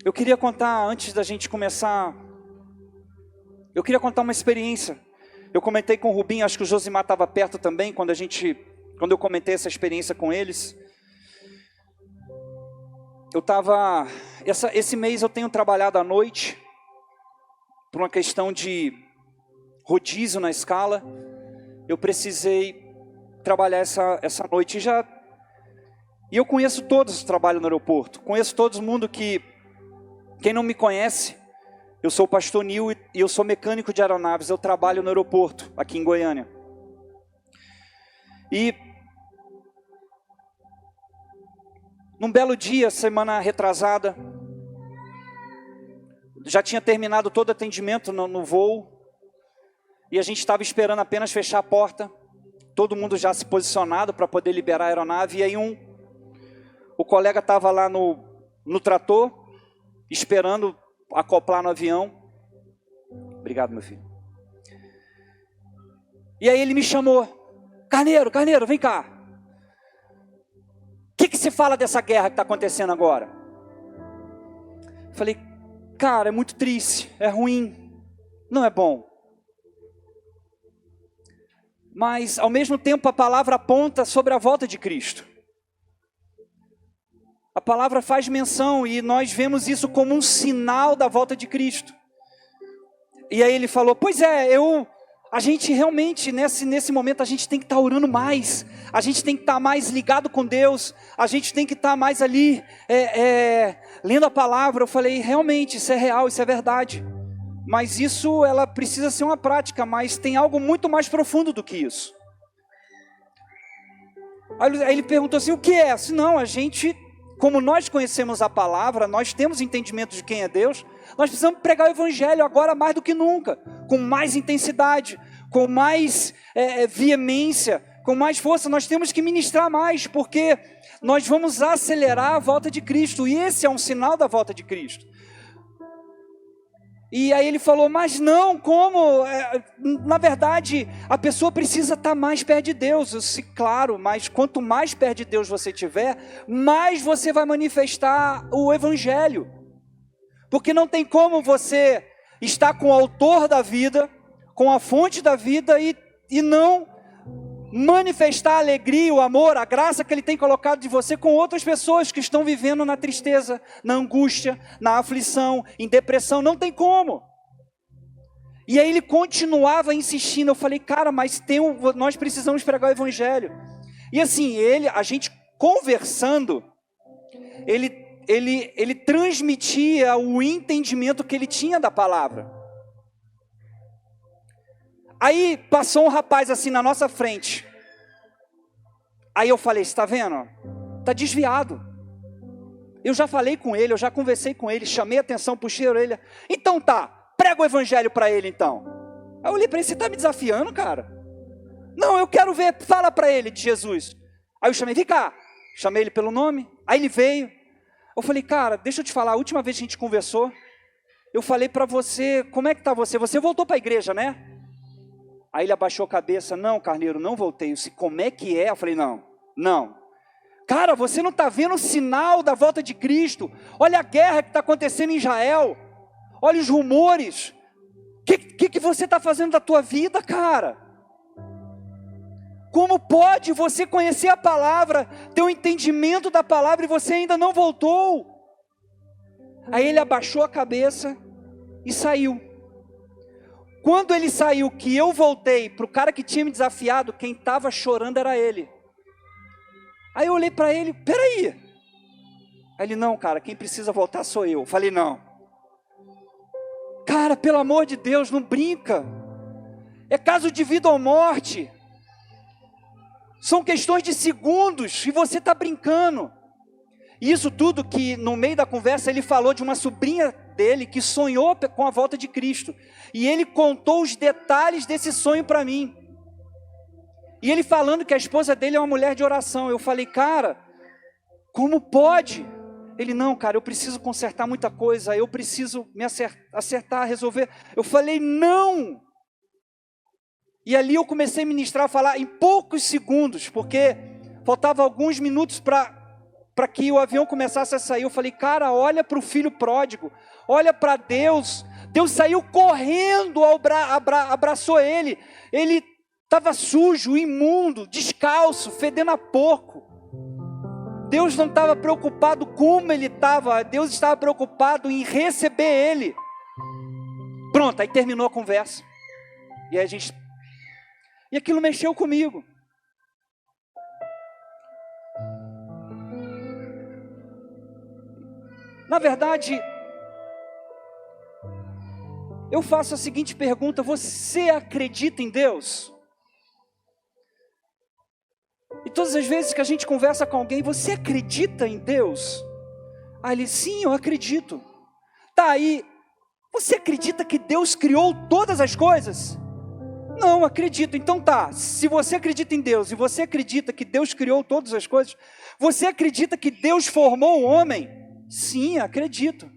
Eu queria contar, antes da gente começar, eu queria contar uma experiência. Eu comentei com o Rubinho, acho que o Josimar estava perto também, quando eu comentei essa experiência com eles. Esse mês eu tenho trabalhado à noite, por uma questão de rodízio na escala. Eu precisei trabalhar essa noite e eu conheço todos que trabalham no aeroporto, conheço todo mundo que, quem não me conhece, eu sou o pastor Nil e eu sou mecânico de aeronaves, eu trabalho no aeroporto, aqui em Goiânia. E num belo dia, semana retrasada, já tinha terminado todo o atendimento no voo, e a gente estava esperando apenas fechar a porta, todo mundo já se posicionado para poder liberar a aeronave, e aí o colega estava lá no trator, esperando acoplar no avião. Obrigado, meu filho. E aí ele me chamou: Carneiro, vem cá. O que se fala dessa guerra que está acontecendo agora? Eu falei: cara, é muito triste, é ruim, não é bom. Mas, ao mesmo tempo, a palavra aponta sobre a volta de Cristo. A palavra faz menção e nós vemos isso como um sinal da volta de Cristo. E aí ele falou: pois é, a gente realmente, nesse momento, a gente tem que estar orando mais. A gente tem que estar mais ligado com Deus. A gente tem que estar mais ali, lendo a palavra. Eu falei: realmente, isso é real, isso é verdade. Mas ela precisa ser uma prática, mas tem algo muito mais profundo do que isso. Aí ele perguntou assim: o que é? Assim, não, a gente, como nós conhecemos a palavra, nós temos entendimento de quem é Deus, nós precisamos pregar o evangelho agora mais do que nunca, com mais intensidade, com mais veemência, com mais força. Nós temos que ministrar mais, porque nós vamos acelerar a volta de Cristo, e esse é um sinal da volta de Cristo. E aí ele falou: mas não, como? Na verdade, a pessoa precisa estar mais perto de Deus. Eu disse: claro, mas quanto mais perto de Deus você estiver, mais você vai manifestar o evangelho. Porque não tem como você estar com o autor da vida, com a fonte da vida e não manifestar a alegria, o amor, a graça que Ele tem colocado de você com outras pessoas que estão vivendo na tristeza, na angústia, na aflição, em depressão. Não tem como. E aí ele continuava insistindo. Eu falei: cara, mas nós precisamos pregar o evangelho. E assim, a gente conversando, ele transmitia o entendimento que ele tinha da palavra. Aí passou um rapaz assim na nossa frente. Aí eu falei: você está vendo? Está desviado. Eu já falei com ele, eu já conversei com ele, chamei a atenção, puxei a orelha. Então tá, prega o evangelho para ele então. Aí eu olhei para ele: você está me desafiando, cara? Não, eu quero ver, fala para ele de Jesus. Aí eu chamei: vem cá. Chamei ele pelo nome, aí ele veio. Eu falei: cara, deixa eu te falar, a última vez que a gente conversou, eu falei para você, como é que está você? Você voltou para a igreja, né? Aí ele abaixou a cabeça: não, Carneiro, não voltei. Eu disse: como é que é? Eu falei: não. Cara, você não está vendo o sinal da volta de Cristo? Olha a guerra que está acontecendo em Israel. Olha os rumores. O que você está fazendo da tua vida, cara? Como pode você conhecer a palavra, ter um entendimento da palavra e você ainda não voltou? Aí ele abaixou a cabeça e saiu. Quando ele saiu, que eu voltei para o cara que tinha me desafiado, quem estava chorando era ele. Aí eu olhei para ele: peraí. Aí ele: não, cara, quem precisa voltar sou eu. Eu falei: não. Cara, pelo amor de Deus, não brinca. É caso de vida ou morte. São questões de segundos e você está brincando. E isso tudo que no meio da conversa ele falou de uma sobrinha dele que sonhou com a volta de Cristo. E ele contou os detalhes desse sonho para mim. E ele falando que a esposa dele é uma mulher de oração. Eu falei: cara, como pode? Ele: não, cara, eu preciso consertar muita coisa, eu preciso me acertar, resolver. Eu falei: não. E ali eu comecei a ministrar, a falar em poucos segundos, porque faltava alguns minutos para para que o avião começasse a sair. Eu falei, cara, olha para o filho pródigo, olha para Deus. Deus saiu correndo, abraçou ele. Ele estava sujo, imundo, descalço, fedendo a porco. Deus não estava preocupado como ele estava, Deus estava preocupado em receber ele. Pronto, aí terminou a conversa. E aí e aquilo mexeu comigo. Na verdade, eu faço a seguinte pergunta: você acredita em Deus? E todas as vezes que a gente conversa com alguém, você acredita em Deus? Aí ele, sim, eu acredito. Tá, aí, você acredita que Deus criou todas as coisas? Não, acredito. Então tá, se você acredita em Deus, e você acredita que Deus criou todas as coisas, você acredita que Deus formou o homem? Sim, acredito.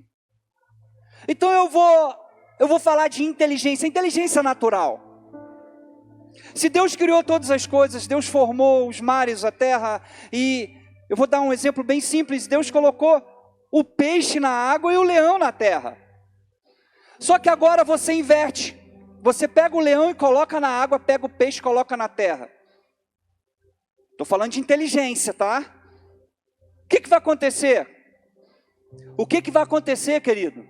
Então eu vou falar de inteligência natural. Se Deus criou todas as coisas, Deus formou os mares, a terra, e eu vou dar um exemplo bem simples, Deus colocou o peixe na água e o leão na terra. Só que agora você inverte, você pega o leão e coloca na água, pega o peixe e coloca na terra. Estou falando de inteligência, tá? O que vai acontecer? O que vai acontecer, querido?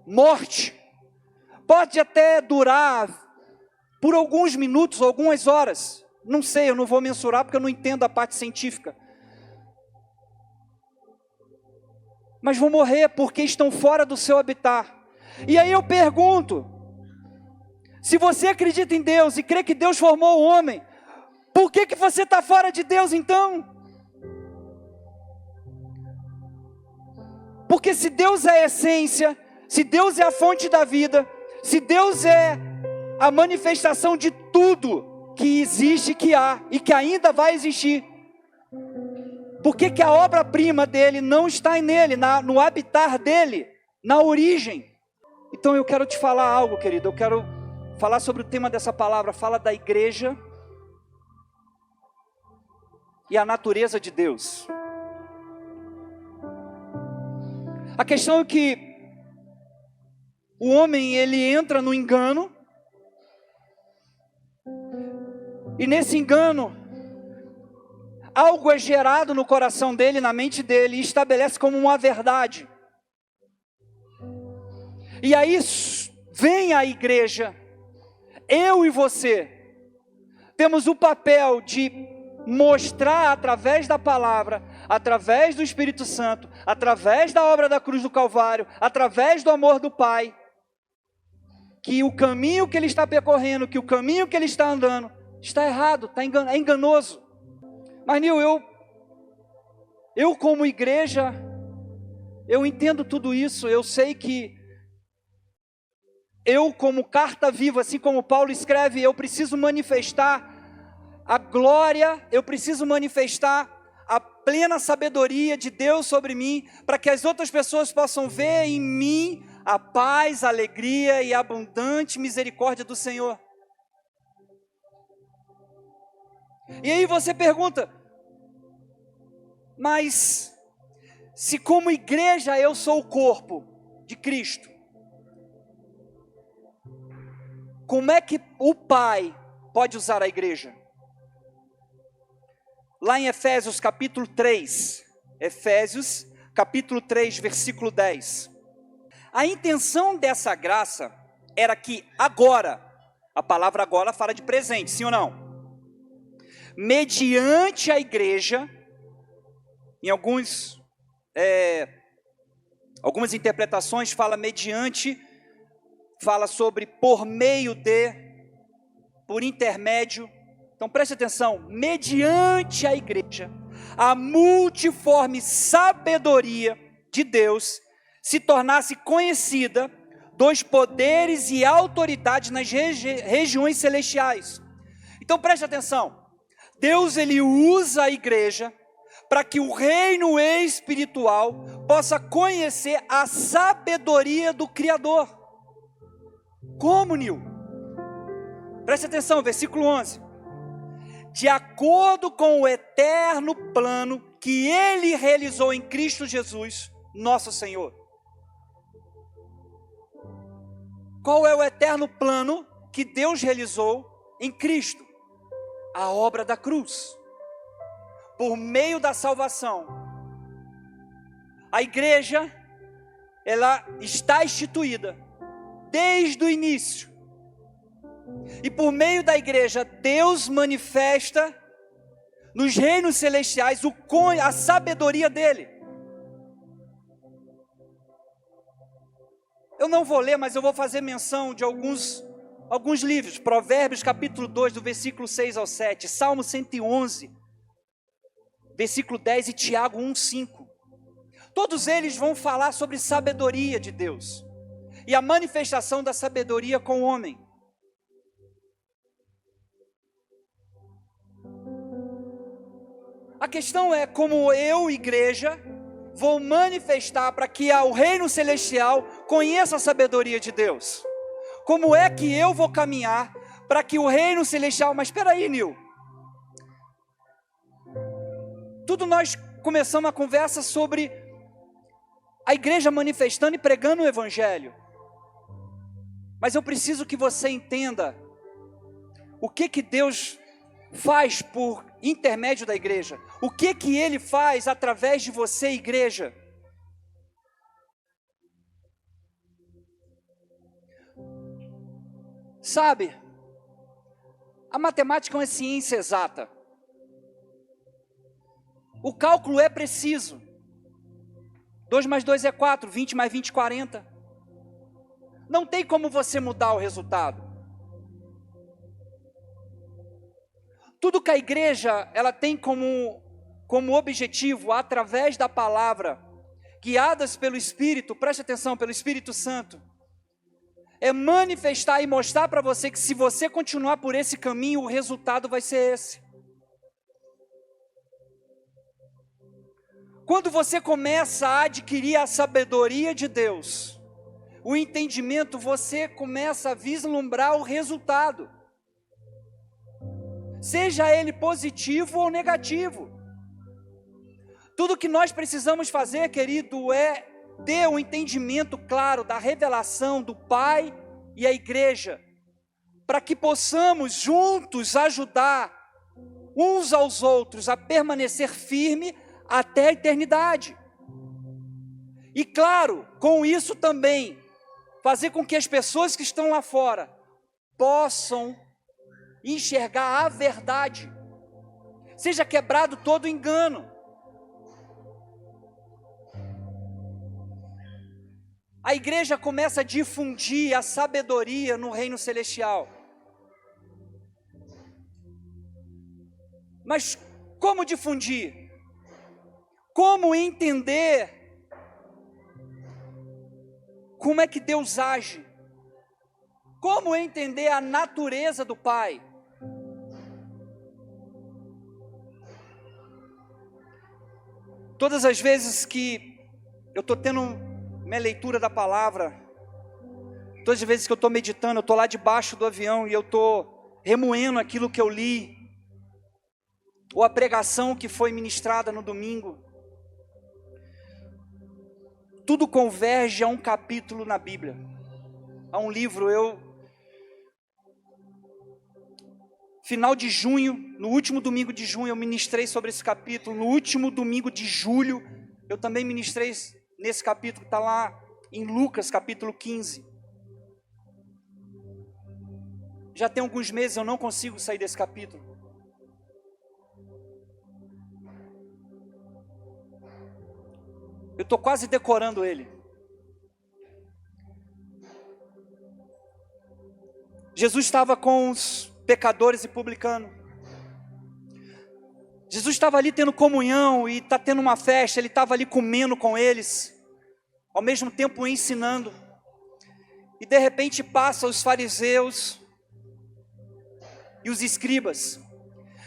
Morte. Pode até durar por alguns minutos, algumas horas, não sei, eu não vou mensurar porque eu não entendo a parte científica. Mas vão morrer porque estão fora do seu habitat. E aí eu pergunto, se você acredita em Deus e crê que Deus formou o homem, por que você está fora de Deus então? Porque se Deus é a essência, se Deus é a fonte da vida, se Deus é a manifestação de tudo que existe, que há e que ainda vai existir, por que a obra-prima dele não está nele, no habitat dele, na origem? Então eu quero te falar algo, querido, eu quero falar sobre o tema dessa palavra, fala da igreja e a natureza de Deus. A questão é que o homem, ele entra no engano, e nesse engano, algo é gerado no coração dele, na mente dele, e estabelece como uma verdade. E aí vem a igreja, eu e você, temos o papel de mostrar através da palavra, através do Espírito Santo, através da obra da cruz do Calvário, através do amor do Pai, que o caminho que ele está percorrendo, que o caminho que ele está andando, está errado, é enganoso. Mas Nil, eu como igreja, eu entendo tudo isso, eu sei que eu como carta viva, assim como Paulo escreve, eu preciso manifestar a glória, eu preciso manifestar a plena sabedoria de Deus sobre mim, para que as outras pessoas possam ver em mim a paz, a alegria e a abundante misericórdia do Senhor. E aí você pergunta, mas se como igreja eu sou o corpo de Cristo, como é que o Pai pode usar a igreja? Lá em Efésios capítulo 3, Efésios capítulo 3, versículo 10. A intenção dessa graça era que agora, a palavra agora fala de presente, sim ou não? Mediante a igreja, em algumas interpretações fala mediante, fala sobre por meio de, por intermédio. Então preste atenção, mediante a igreja, a multiforme sabedoria de Deus se tornasse conhecida dos poderes e autoridades nas regiões celestiais. Então preste atenção, Deus ele usa a igreja para que o reino espiritual possa conhecer a sabedoria do Criador. Como, Nil? Preste atenção, versículo 11. De acordo com o eterno plano que Ele realizou em Cristo Jesus, nosso Senhor. Qual é o eterno plano que Deus realizou em Cristo? A obra da cruz. Por meio da salvação, a igreja, ela está instituída desde o início. E por meio da igreja, Deus manifesta nos reinos celestiais a sabedoria dele. Eu não vou ler, mas eu vou fazer menção de alguns livros. Provérbios capítulo 2, do versículo 6 ao 7. Salmo 111, versículo 10 e Tiago 1:5. Todos eles vão falar sobre sabedoria de Deus e a manifestação da sabedoria com o homem. A questão é como eu, igreja, vou manifestar para que o reino celestial conheça a sabedoria de Deus. Como é que eu vou caminhar para que o reino celestial... Mas espera aí, Nil. Tudo nós começamos a conversa sobre a igreja manifestando e pregando o evangelho. Mas eu preciso que você entenda o que Deus faz por intermédio da igreja. O que Ele faz através de você, igreja. Sabe, a matemática é uma ciência exata. O cálculo é preciso. 2 mais 2 é 4, 20 mais 20, 40. Não tem como você mudar o resultado. Tudo que a igreja ela tem como objetivo, através da palavra, guiadas pelo Espírito, preste atenção, pelo Espírito Santo, é manifestar e mostrar para você que se você continuar por esse caminho, o resultado vai ser esse. Quando você começa a adquirir a sabedoria de Deus, o entendimento, você começa a vislumbrar o resultado. Seja ele positivo ou negativo. Tudo que nós precisamos fazer, querido, é ter um entendimento claro da revelação do Pai e a igreja, para que possamos juntos ajudar uns aos outros a permanecer firme até a eternidade. E claro, com isso também, fazer com que as pessoas que estão lá fora possam enxergar a verdade, seja quebrado todo engano. A igreja começa a difundir a sabedoria no reino celestial. Mas como difundir? Como entender como é que Deus age? Como entender a natureza do Pai? Todas as vezes que eu estou tendo minha leitura da palavra, todas as vezes que eu estou meditando, eu estou lá debaixo do avião e eu estou remoendo aquilo que eu li, ou a pregação que foi ministrada no domingo, tudo converge a um capítulo na Bíblia, a um livro. Final de junho, no último domingo de junho, eu ministrei sobre esse capítulo. No último domingo de julho, eu também ministrei nesse capítulo que está lá em Lucas, capítulo 15. Já tem alguns meses eu não consigo sair desse capítulo. Eu estou quase decorando ele. Jesus estava com os pecadores e publicanos. Jesus estava ali tendo comunhão e está tendo uma festa, ele estava ali comendo com eles, ao mesmo tempo ensinando. E de repente passa os fariseus e os escribas.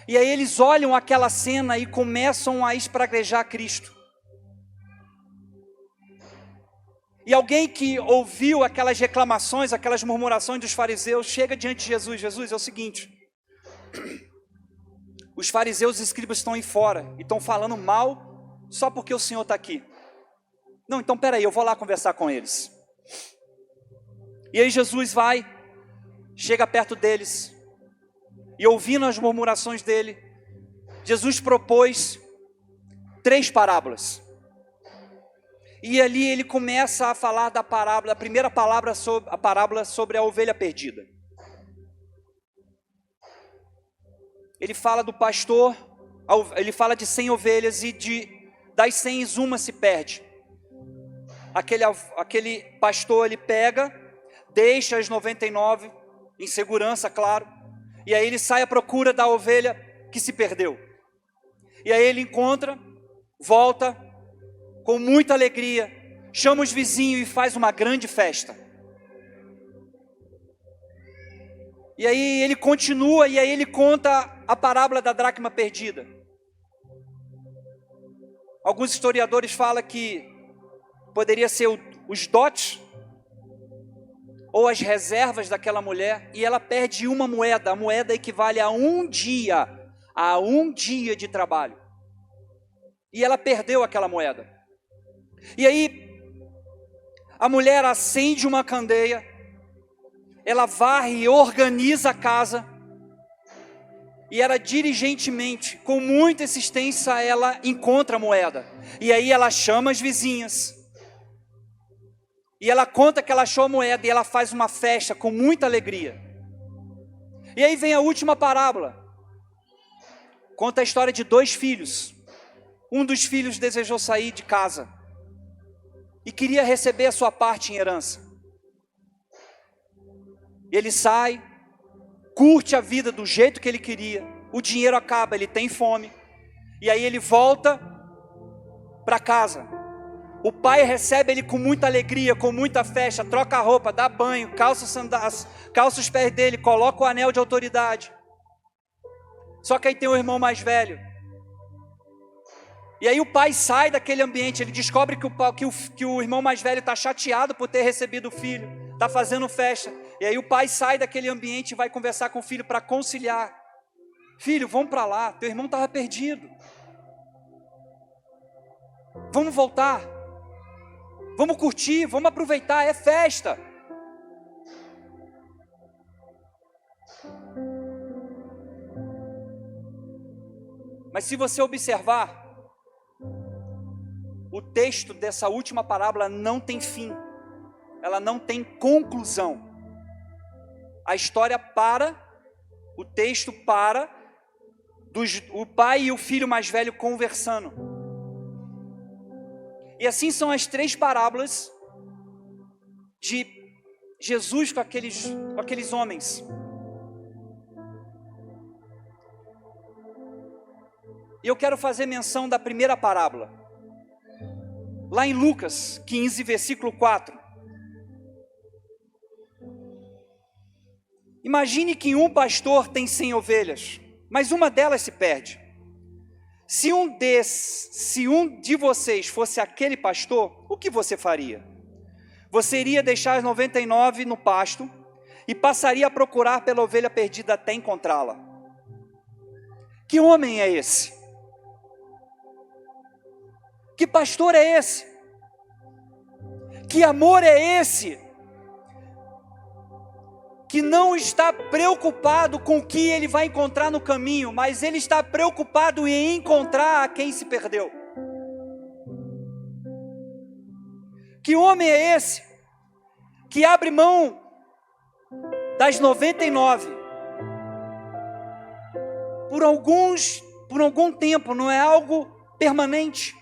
E aí eles olham aquela cena e começam a espraguejar Cristo. E alguém que ouviu aquelas reclamações, aquelas murmurações dos fariseus, chega diante de Jesus. Jesus, é o seguinte, Os fariseus e escribas estão aí fora e estão falando mal só porque o Senhor está aqui. Não, então peraí, eu vou lá conversar com eles. E aí Jesus vai, chega perto deles, e ouvindo as murmurações dele, Jesus propôs 3 parábolas. E ali ele começa a falar da parábola, a primeira palavra sobre a parábola sobre a ovelha perdida. Ele fala do pastor, ele fala de 100 ovelhas e das 100 uma se perde. Aquele pastor, ele pega, deixa as 99 em segurança, claro, e aí ele sai à procura da ovelha que se perdeu. E aí ele encontra, volta com muita alegria, chama os vizinhos e faz uma grande festa. E aí ele continua, e aí ele conta a parábola da dracma perdida. Alguns historiadores falam que poderia ser os dotes ou as reservas daquela mulher, e ela perde uma moeda. A moeda equivale a um dia de trabalho. E ela perdeu aquela moeda. E aí a mulher acende uma candeia, ela varre e organiza a casa, e ela diligentemente, com muita insistência, ela encontra a moeda. E aí ela chama as vizinhas, e ela conta que ela achou a moeda, e ela faz uma festa com muita alegria. E aí vem a última parábola. Conta a história de 2 filhos. Um dos filhos desejou sair de casa e queria receber a sua parte em herança. Ele sai, curte a vida do jeito que ele queria, o dinheiro acaba, ele tem fome, e aí ele volta para casa. O pai recebe ele com muita alegria, com muita festa, troca a roupa, dá banho, calça os pés dele, coloca o anel de autoridade. Só que aí tem o irmão mais velho. E aí o pai sai daquele ambiente, ele descobre que o irmão mais velho está chateado por ter recebido o filho, está fazendo festa. E aí o pai sai daquele ambiente e vai conversar com o filho para conciliar. Filho, vamos para lá, teu irmão estava perdido. Vamos voltar. Vamos curtir, vamos aproveitar, é festa. Mas se você observar, o texto dessa última parábola não tem fim, ela não tem conclusão. A história para, o texto para, o pai e o filho mais velho conversando. E assim são as 3 parábolas de Jesus com aqueles homens. E eu quero fazer menção da primeira parábola. Lá em Lucas 15, versículo 4. Imagine que um pastor tem 100 ovelhas, mas uma delas se perde. Se um de vocês fosse aquele pastor, o que você faria? Você iria deixar as 99 no pasto e passaria a procurar pela ovelha perdida até encontrá-la. Que homem é esse? Que pastor é esse? Que amor é esse? Que não está preocupado com o que ele vai encontrar no caminho, mas ele está preocupado em encontrar a quem se perdeu. Que homem é esse? Que abre mão das 99 por algum tempo, não é algo permanente.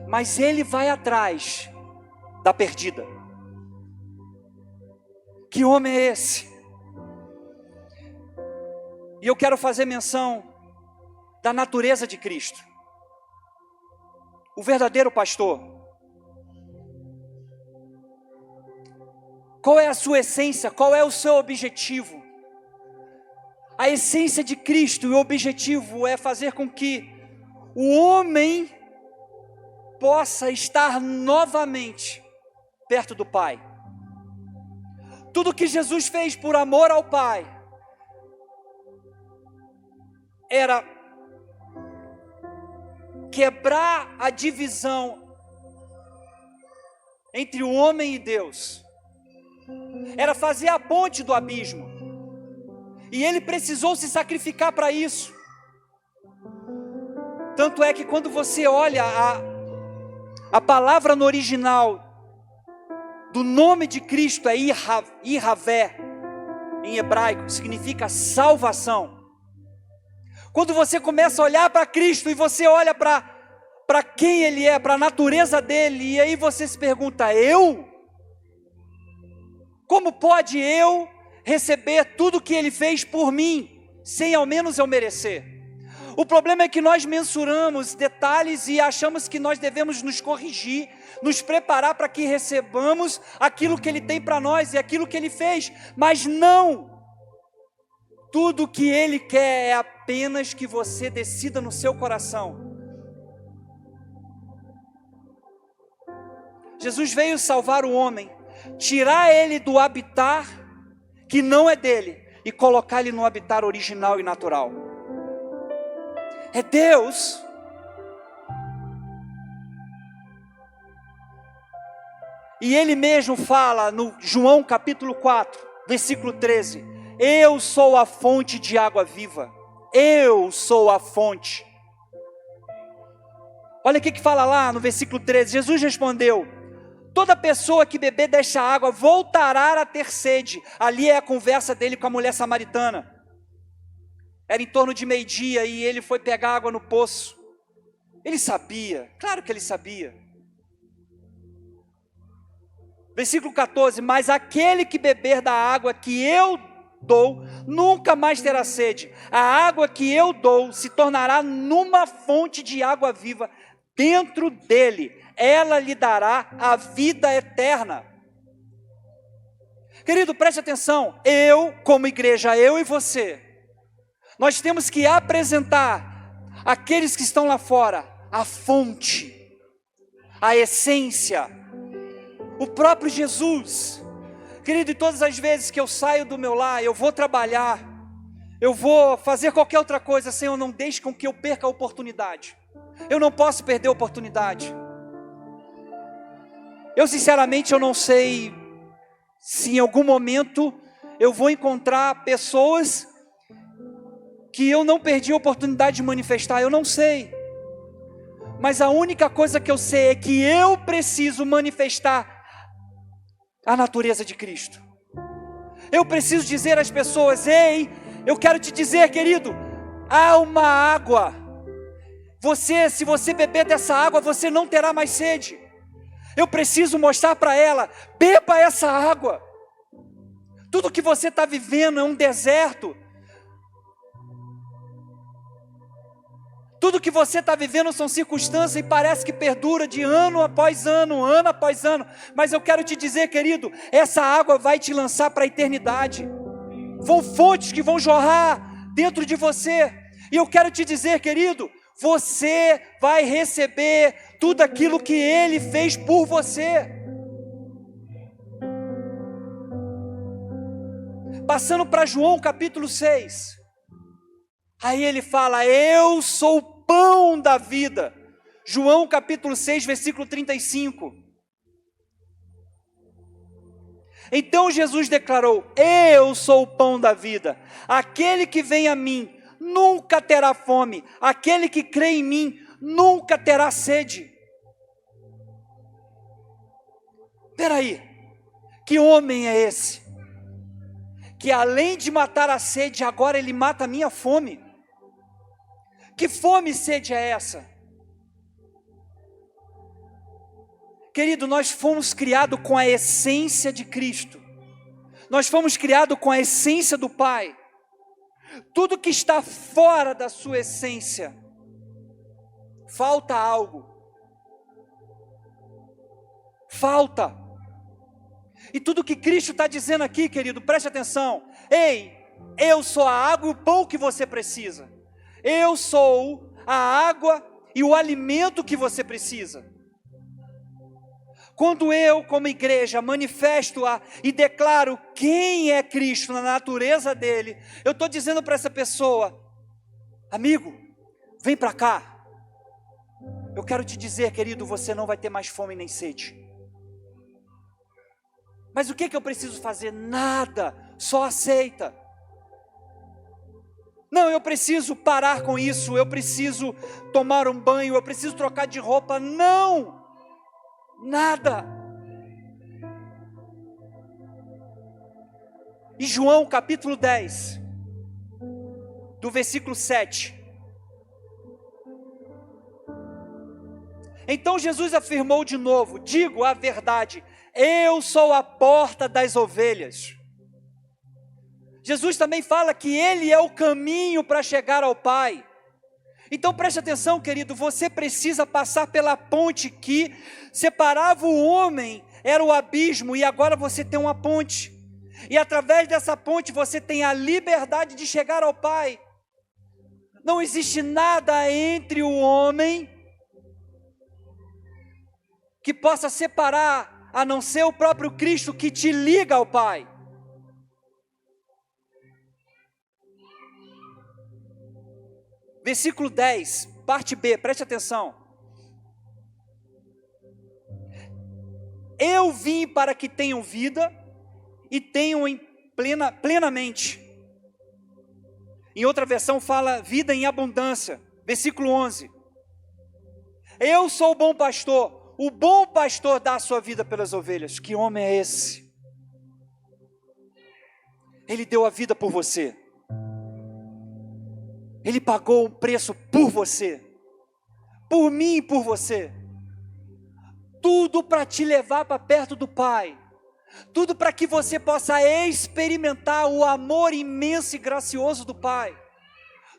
Mas ele vai atrás da perdida. Que homem é esse? E eu quero fazer menção da natureza de Cristo. O verdadeiro pastor. Qual é a sua essência? Qual é o seu objetivo? A essência de Cristo e o objetivo é fazer com que o homem possa estar novamente perto do Pai. Tudo que Jesus fez por amor ao Pai, era quebrar a divisão entre o homem e Deus, era fazer a ponte do abismo, e ele precisou se sacrificar para isso. Tanto é que quando você olha a palavra no original do nome de Cristo é Yahvé, em hebraico, significa salvação. Quando você começa a olhar para Cristo e você olha para quem Ele é, para a natureza dEle, e aí você se pergunta, eu? Como pode eu receber tudo que Ele fez por mim, sem ao menos eu merecer? O problema é que nós mensuramos detalhes e achamos que nós devemos nos corrigir, nos preparar para que recebamos aquilo que Ele tem para nós e aquilo que Ele fez, mas não! Tudo que Ele quer é apenas que você decida no seu coração. Jesus veio salvar o homem, tirar ele do habitat que não é dele e colocar ele no habitat original e natural. É Deus. E Ele mesmo fala no João capítulo 4, versículo 13, eu sou a fonte de água viva, eu sou a fonte. Olha o que fala lá no versículo 13, Jesus respondeu, toda pessoa que beber desta água voltará a ter sede. Ali é a conversa dele com a mulher samaritana. Era em torno de meio-dia e ele foi pegar água no poço. Ele sabia, claro que ele sabia. Versículo 14, mas aquele que beber da água que eu dou, nunca mais terá sede. A água que eu dou se tornará numa fonte de água viva dentro dele. Ela lhe dará a vida eterna. Querido, preste atenção, eu como igreja, eu e você, nós temos que apresentar àqueles que estão lá fora a fonte, a essência, o próprio Jesus. Querido, e todas as vezes que eu saio do meu lar, eu vou trabalhar, eu vou fazer qualquer outra coisa, Senhor, não deixe com que eu perca a oportunidade. Eu não posso perder a oportunidade. Eu sinceramente eu não sei se em algum momento eu vou encontrar pessoas que eu não perdi a oportunidade de manifestar, eu não sei. Mas a única coisa que eu sei é que eu preciso manifestar a natureza de Cristo. Eu preciso dizer às pessoas, ei, eu quero te dizer, querido, há uma água. Se você beber dessa água, você não terá mais sede. Eu preciso mostrar para ela, beba essa água. Tudo que você está vivendo é um deserto. Tudo que você está vivendo são circunstâncias e parece que perdura de ano após ano, ano após ano. Mas eu quero te dizer, querido, essa água vai te lançar para a eternidade. Vão fontes que vão jorrar dentro de você. E eu quero te dizer, querido, você vai receber tudo aquilo que Ele fez por você. Passando para João capítulo 6. Aí ele fala, eu sou o pão da vida. João capítulo 6, versículo 35. Então Jesus declarou, eu sou o pão da vida. Aquele que vem a mim nunca terá fome. Aquele que crê em mim nunca terá sede. Espera aí, que homem é esse? Que além de matar a sede, agora ele mata a minha fome. Que fome e sede é essa? Querido, nós fomos criados com a essência de Cristo. Nós fomos criados com a essência do Pai. Tudo que está fora da sua essência, falta algo. Falta. E tudo que Cristo está dizendo aqui, querido, preste atenção. Ei, eu sou a água e o pão que você precisa. Eu sou a água e o alimento que você precisa. Quando eu, como igreja, manifesto e declaro quem é Cristo na natureza dele, eu estou dizendo para essa pessoa, amigo, vem para cá. Eu quero te dizer, querido, você não vai ter mais fome nem sede. Mas o que eu preciso fazer? Nada, só aceita. Não, eu preciso parar com isso, eu preciso tomar um banho, eu preciso trocar de roupa. Não, nada. E João capítulo 10, do versículo 7. Então Jesus afirmou de novo, digo a verdade, eu sou a porta das ovelhas. Jesus também fala que Ele é o caminho para chegar ao Pai. Então preste atenção, querido, você precisa passar pela ponte que separava o homem, era o abismo, e agora você tem uma ponte. E através dessa ponte você tem a liberdade de chegar ao Pai. Não existe nada entre o homem que possa separar, a não ser o próprio Cristo que te liga ao Pai. Versículo 10, parte B, preste atenção. Eu vim para que tenham vida e tenham plenamente. Em outra versão fala vida em abundância. Versículo 11. Eu sou o bom pastor. O bom pastor dá a sua vida pelas ovelhas. Que homem é esse? Ele deu a vida por você. Ele pagou um preço por você, por mim e por você. Tudo para te levar para perto do Pai. Tudo para que você possa experimentar o amor imenso e gracioso do Pai.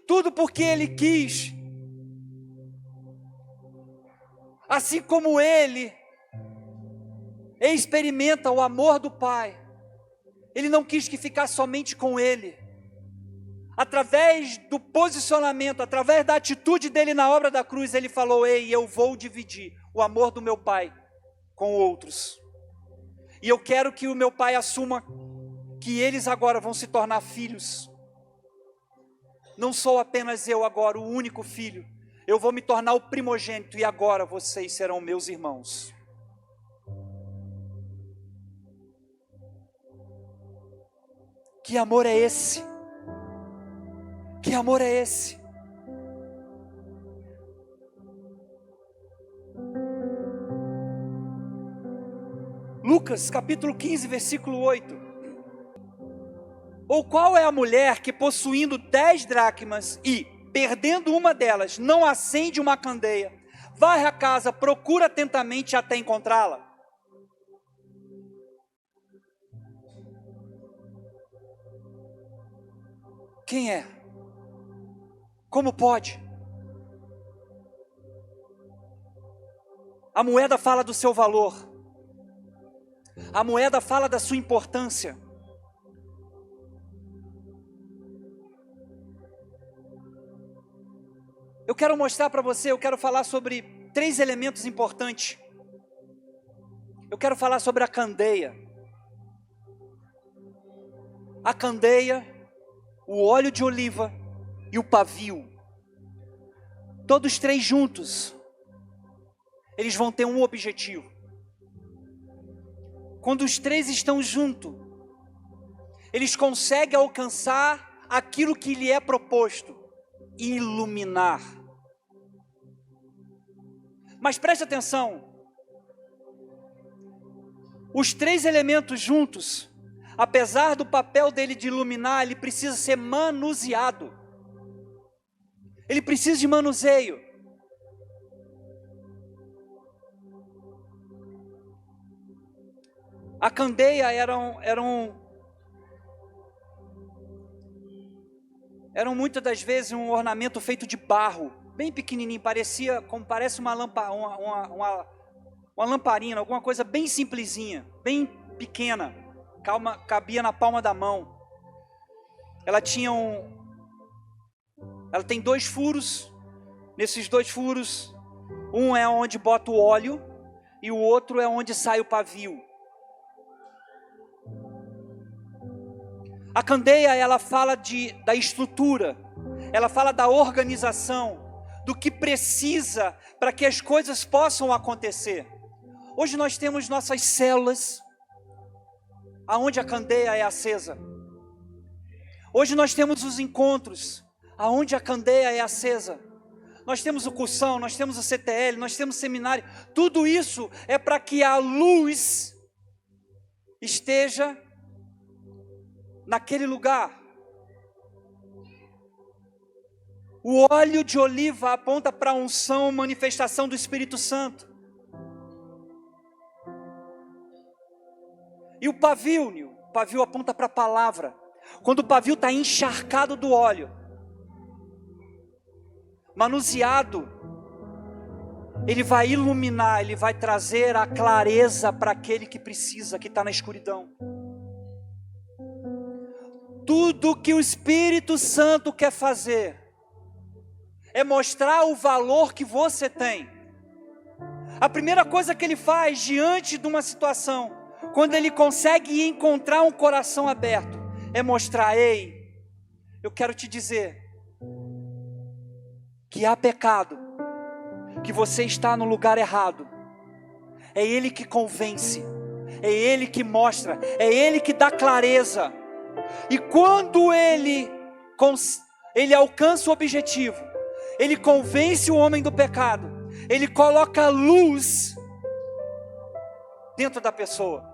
Tudo porque Ele quis. Assim como Ele experimenta o amor do Pai, Ele não quis que ficasse somente com Ele. Através do posicionamento, através da atitude dele na obra da cruz, ele falou, ei, eu vou dividir o amor do meu Pai com outros. E eu quero que o meu Pai assuma que eles agora vão se tornar filhos. Não sou apenas eu agora o único filho. Eu vou me tornar o primogênito e agora vocês serão meus irmãos. Que amor é esse? Que amor é esse? Lucas capítulo 15, versículo 8. Ou qual é a mulher que possuindo 10 dracmas e, perdendo uma delas, não acende uma candeia, varre a casa, procura atentamente até encontrá-la? Quem é? Como pode? A moeda fala do seu valor. A moeda fala da sua importância. Eu quero mostrar para você, eu quero falar sobre 3 elementos importantes. Eu quero falar sobre a candeia. A candeia, o óleo de oliva e o pavio. Todos 3 juntos, eles vão ter um objetivo. Quando os 3 estão juntos, eles conseguem alcançar aquilo que lhe é proposto, iluminar. Mas preste atenção, os 3 elementos juntos, apesar do papel dele de iluminar, ele precisa ser manuseado. Ele precisa de manuseio. A candeia eram muitas das vezes um ornamento feito de barro, bem pequenininho, parece uma lamparina, alguma coisa bem simplesinha, bem pequena, cabia na palma da mão. Ela tem 2 furos, nesses 2 furos, um é onde bota o óleo e o outro é onde sai o pavio. A candeia, ela fala da estrutura, ela fala da organização, do que precisa para que as coisas possam acontecer. Hoje nós temos nossas células, aonde a candeia é acesa. Hoje nós temos os encontros, aonde a candeia é acesa. Nós temos o cursão, nós temos o CTL, nós temos o seminário. Tudo isso é para que a luz esteja naquele lugar. O óleo de oliva aponta para a unção, manifestação do Espírito Santo. E o pavio aponta para a palavra. Quando o pavio está encharcado do óleo, manuseado, ele vai iluminar, ele vai trazer a clareza para aquele que precisa, que está na escuridão. Tudo que o Espírito Santo quer fazer é mostrar o valor que você tem. A primeira coisa que ele faz diante de uma situação, quando ele consegue encontrar um coração aberto, é mostrar: ei, eu quero te dizer que há pecado, que você está no lugar errado. É Ele que convence, é Ele que mostra, é Ele que dá clareza. E quando Ele alcança o objetivo, Ele convence o homem do pecado, Ele coloca luz dentro da pessoa.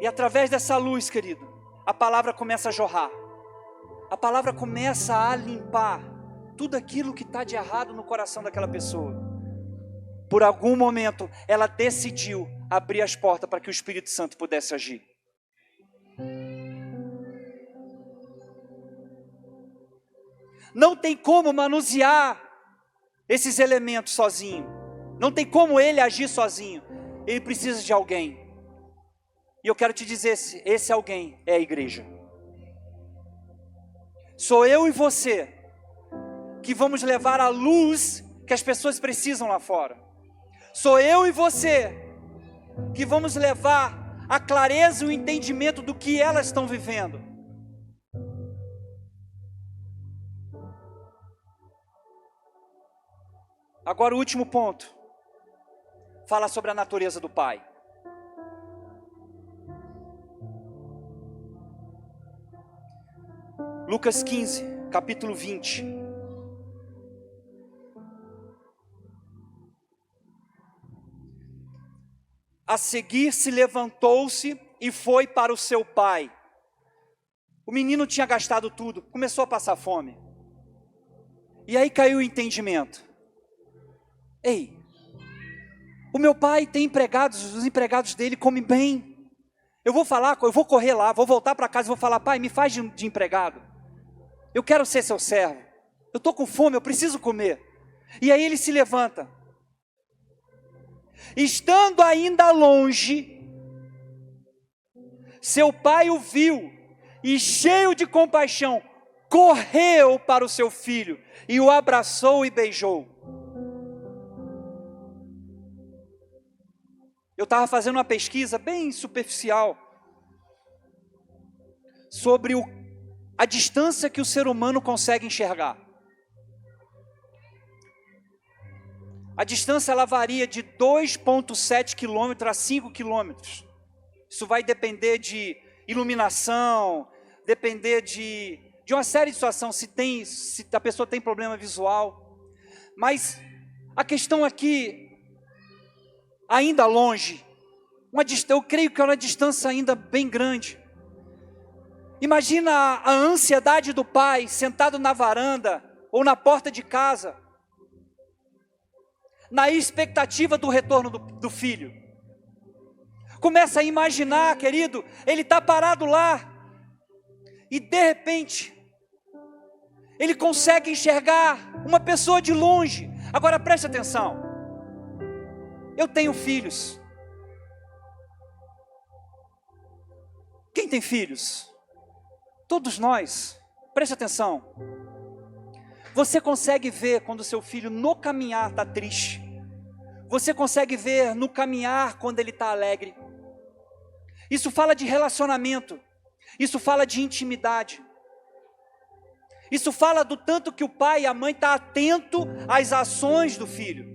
E através dessa luz, querido, a palavra começa a jorrar. A palavra começa a limpar tudo aquilo que está de errado no coração daquela pessoa. Por algum momento, ela decidiu abrir as portas para que o Espírito Santo pudesse agir. Não tem como manusear esses elementos sozinho. Não tem como ele agir sozinho. Ele precisa de alguém. E eu quero te dizer, esse alguém é a igreja. Sou eu e você que vamos levar a luz que as pessoas precisam lá fora. Sou eu e você que vamos levar a clareza e o entendimento do que elas estão vivendo. Agora o último ponto. Fala sobre a natureza do Pai. Lucas 15, capítulo 20. A seguir se levantou-se e foi para o seu pai. O menino tinha gastado tudo, começou a passar fome. E aí caiu o entendimento. Ei, o meu pai tem empregados, os empregados dele comem bem. Eu vou correr lá, vou voltar para casa e vou falar: pai, me faz de empregado. Eu quero ser seu servo. Eu estou com fome, eu preciso comer. E aí ele se levanta. Estando ainda longe, seu pai o viu e, cheio de compaixão, correu para o seu filho e o abraçou e beijou. Eu estava fazendo uma pesquisa bem superficial sobre a distância que o ser humano consegue enxergar. A distância ela varia de 2,7 km a 5 km. Isso vai depender de iluminação, depender de uma série de situações, se a pessoa tem problema visual. Mas a questão aqui, ainda longe, eu creio que é uma distância ainda bem grande. Imagina a ansiedade do pai sentado na varanda ou na porta de casa, na expectativa do retorno do filho. Começa a imaginar, querido, ele está parado lá e de repente ele consegue enxergar uma pessoa de longe. Agora preste atenção, eu tenho filhos. Quem tem filhos? Todos nós. Preste atenção. Você consegue ver quando seu filho no caminhar está triste. Você consegue ver no caminhar quando ele está alegre. Isso fala de relacionamento. Isso fala de intimidade. Isso fala do tanto que o pai e a mãe estão atentos às ações do filho.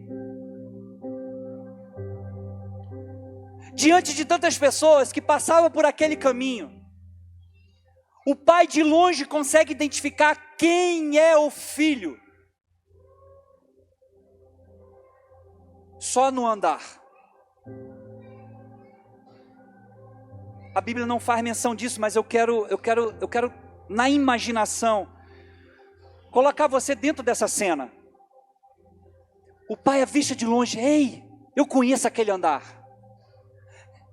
Diante de tantas pessoas que passavam por aquele caminho, o pai de longe consegue identificar quem é o filho. Só no andar. A Bíblia não faz menção disso, mas eu quero na imaginação colocar você dentro dessa cena. O pai à vista de longe, ei, eu conheço aquele andar.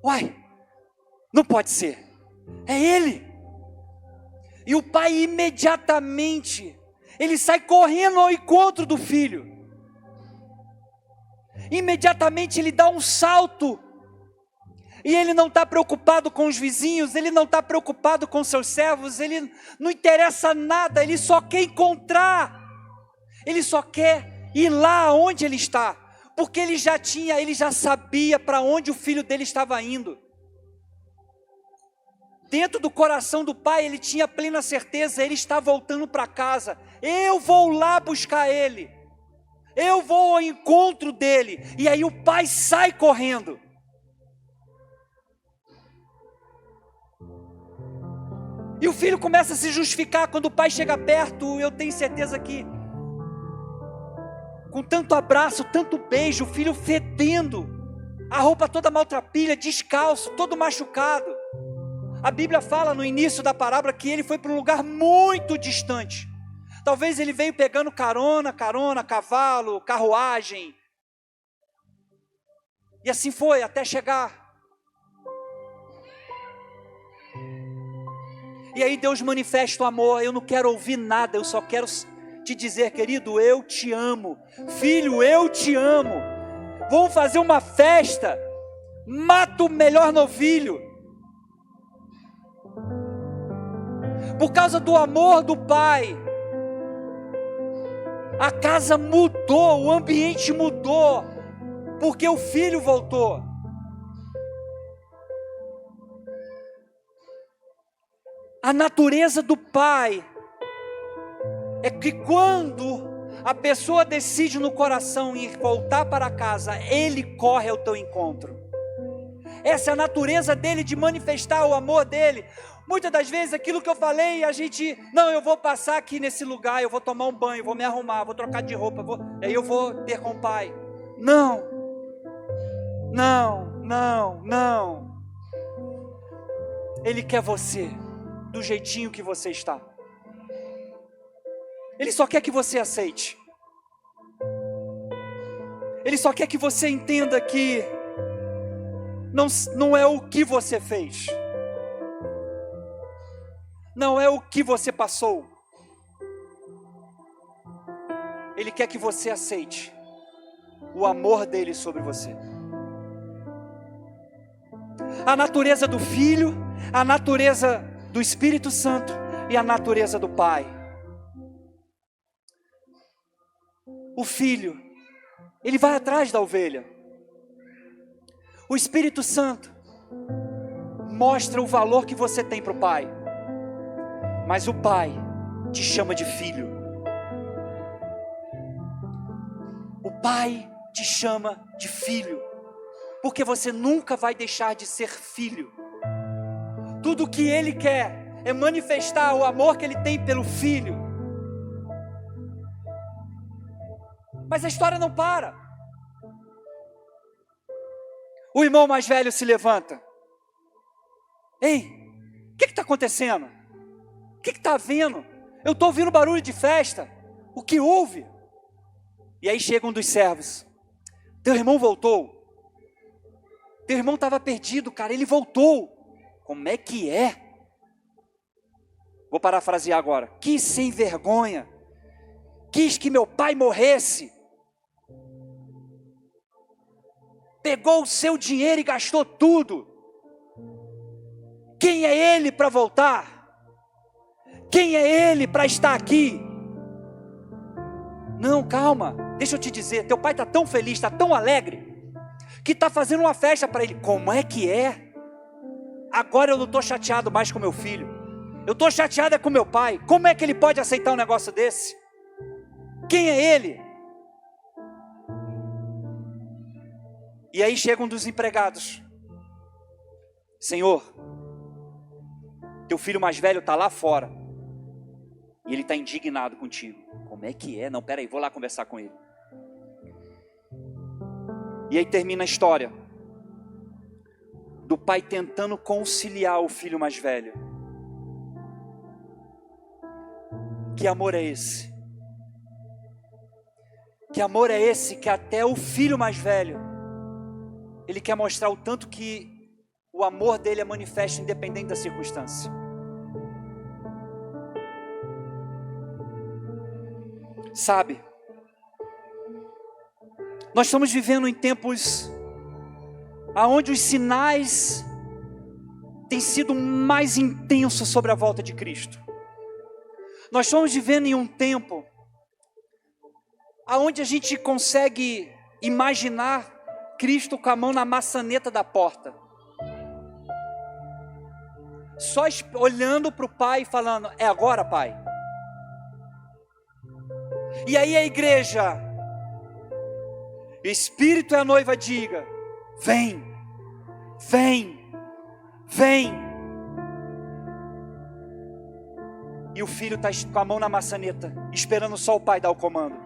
Uai, não pode ser, é ele. E o pai imediatamente, ele sai correndo ao encontro do filho. Imediatamente ele dá um salto. E ele não está preocupado com os vizinhos, ele não está preocupado com seus servos, ele não interessa nada, ele só quer encontrar, ele só quer ir lá onde ele está, porque ele já sabia para onde o filho dele estava indo. Dentro do coração do pai ele tinha plena certeza, ele está voltando para casa, eu vou lá buscar ele, eu vou ao encontro dele, e aí o pai sai correndo. E o filho começa a se justificar. Quando o pai chega perto, eu tenho certeza que, com tanto abraço, tanto beijo, o filho fedendo, a roupa toda maltrapilha, descalço, todo machucado. A Bíblia fala no início da parábola que ele foi para um lugar muito distante. Talvez ele veio pegando carona, cavalo, carruagem. E assim foi até chegar. E aí Deus manifesta o amor. Eu não quero ouvir nada, eu só quero te dizer, querido, eu te amo. Filho, eu te amo. Vamos fazer uma festa. Mata o melhor novilho. Por causa do amor do pai, a casa mudou, o ambiente mudou, porque o filho voltou. A natureza do pai é que quando a pessoa decide no coração ir voltar para casa, ele corre ao teu encontro. Essa é a natureza dele de manifestar o amor dele. Muitas das vezes aquilo que eu falei, não, eu vou passar aqui nesse lugar, eu vou tomar um banho, vou me arrumar, vou trocar de roupa, aí eu vou ter com o pai. Não. Ele quer você do jeitinho que você está. Ele só quer que você aceite. Ele só quer que você entenda que não é o que você fez, não é o que você passou. Ele quer que você aceite o amor dele sobre você. A natureza do Filho, a natureza do Espírito Santo e a natureza do Pai. O Filho, ele vai atrás da ovelha. O Espírito Santo mostra o valor que você tem para o Pai. Mas o Pai te chama de filho. O Pai te chama de filho, porque você nunca vai deixar de ser filho. Tudo o que Ele quer é manifestar o amor que Ele tem pelo filho. Mas a história não para. O irmão mais velho se levanta. Ei, o que está acontecendo? O que está havendo? Eu estou ouvindo barulho de festa. O que houve? E aí chega um dos servos. Teu irmão voltou. Teu irmão estava perdido, cara. Ele voltou. Como é que é? Vou parafrasear agora. Que sem vergonha. Quis que meu pai morresse. Pegou o seu dinheiro e gastou tudo. Quem é ele para voltar? Quem é ele para estar aqui? Não, calma, deixa eu te dizer, teu pai está tão feliz, está tão alegre, que está fazendo uma festa para ele. Como é que é? agora eu não estou chateado mais com meu filho. Eu estou chateado com meu pai. Como é que ele pode aceitar um negócio desse? Quem é ele? E aí chega um dos empregados. Senhor, teu filho mais velho está lá fora. E ele está indignado contigo. Como é que é? Não, peraí, vou lá conversar com ele. E aí termina a história do pai tentando conciliar o filho mais velho. Que amor é esse? Que amor é esse que até o filho mais velho, ele quer mostrar o tanto que o amor dele é manifesto independente da circunstância. Sabe, nós estamos vivendo em tempos onde os sinais têm sido mais intensos sobre a volta de Cristo. Nós estamos vivendo em um tempo onde a gente consegue imaginar Cristo com a mão na maçaneta da porta, só olhando para o Pai e falando, é agora, Pai? E aí a igreja, Espírito e a noiva diga, vem, vem, vem. E o filho está com a mão na maçaneta, esperando só o pai dar o comando.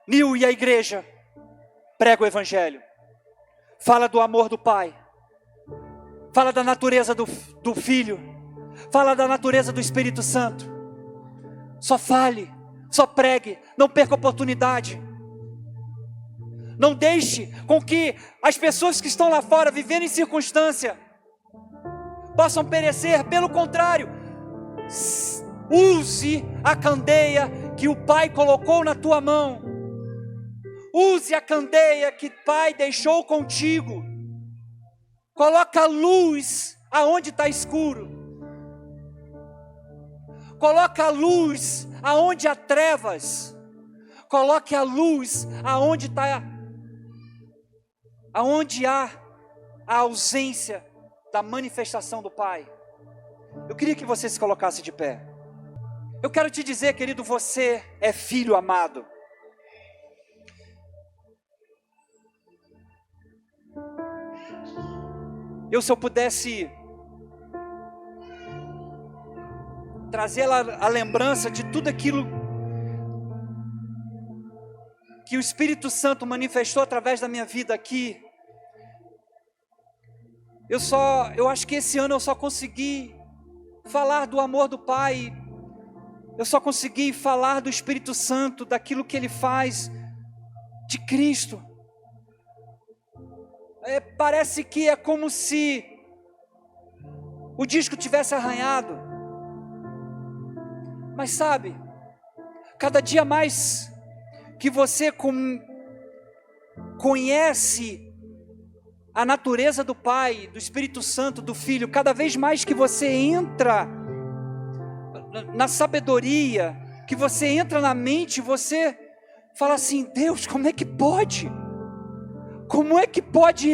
Nil e a igreja prega o evangelho, fala do amor do pai, fala da natureza do filho, fala da natureza do Espírito Santo. Só fale, só pregue, não perca a oportunidade. Não deixe com que as pessoas que estão lá fora vivendo em circunstância possam perecer. Pelo contrário, use a candeia que o Pai colocou na tua mão. Use a candeia que o Pai deixou contigo. Coloca a luz aonde está escuro. Coloca a luz aonde há trevas. Coloque a luz aonde há a ausência da manifestação do Pai. Eu queria que você se colocasse de pé. Eu quero te dizer, querido, você é filho amado. Se eu pudesse trazer a lembrança de tudo aquilo que o Espírito Santo manifestou através da minha vida aqui, eu acho que esse ano eu só consegui falar do amor do Pai, eu só consegui falar do Espírito Santo, daquilo que Ele faz, de Cristo. Parece que é como se o disco tivesse arranhado. Mas sabe, cada dia mais que você conhece a natureza do Pai, do Espírito Santo, do Filho, cada vez mais que você entra na sabedoria, que você entra na mente, você fala assim, Deus, como é que pode? Como é que pode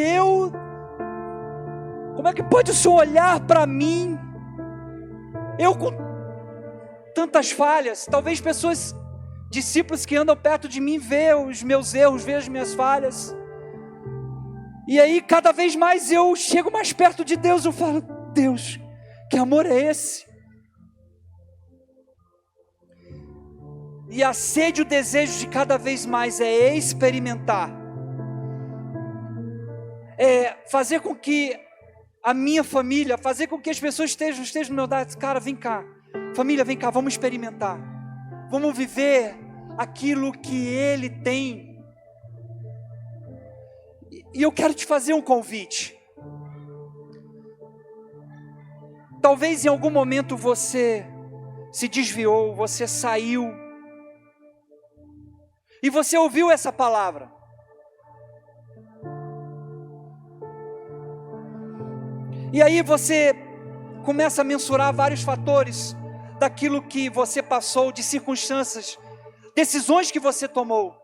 como é que pode o Senhor olhar para mim? Eu com tantas falhas, talvez pessoas, discípulos que andam perto de mim, vê os meus erros, vê as minhas falhas. E aí cada vez mais eu chego mais perto de Deus, eu falo, Deus, que amor é esse? E a sede, o desejo de cada vez mais é experimentar, fazer com que a minha família, fazer com que as pessoas estejam no meu lado, cara, vem cá, família, vem cá, vamos experimentar, vamos viver aquilo que Ele tem. E eu quero te fazer um convite. Talvez em algum momento você se desviou, você saiu, e você ouviu essa palavra. E aí você começa a mensurar vários fatores daquilo que você passou, de circunstâncias, decisões que você tomou.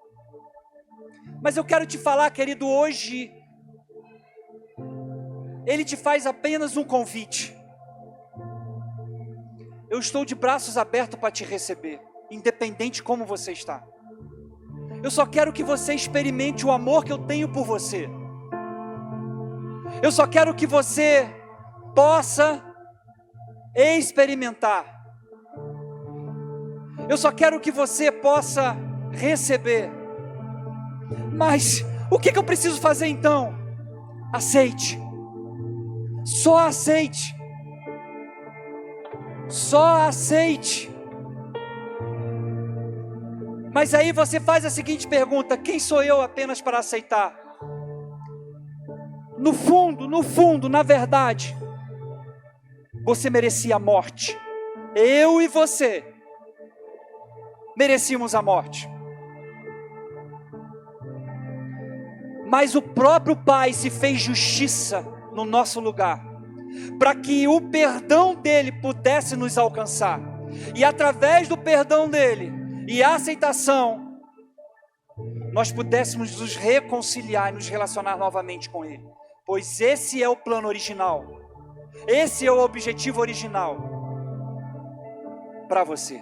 Mas eu quero te falar, querido, hoje Ele te faz apenas um convite. Eu estou de braços abertos para te receber, independente de como você está. Eu só quero que você experimente o amor que eu tenho por você. Eu só quero que você possa experimentar. Eu só quero que você possa receber. Mas o que eu preciso fazer então? Aceite. Só aceite. Só aceite. Mas aí você faz a seguinte pergunta: quem sou eu apenas para aceitar? No fundo, na verdade, você merecia a morte. Eu e você merecíamos a morte. Mas o próprio Pai se fez justiça no nosso lugar, para que o perdão dele pudesse nos alcançar. E através do perdão dele e a aceitação, nós pudéssemos nos reconciliar e nos relacionar novamente com ele. Pois esse é o plano original. Esse é o objetivo original para você.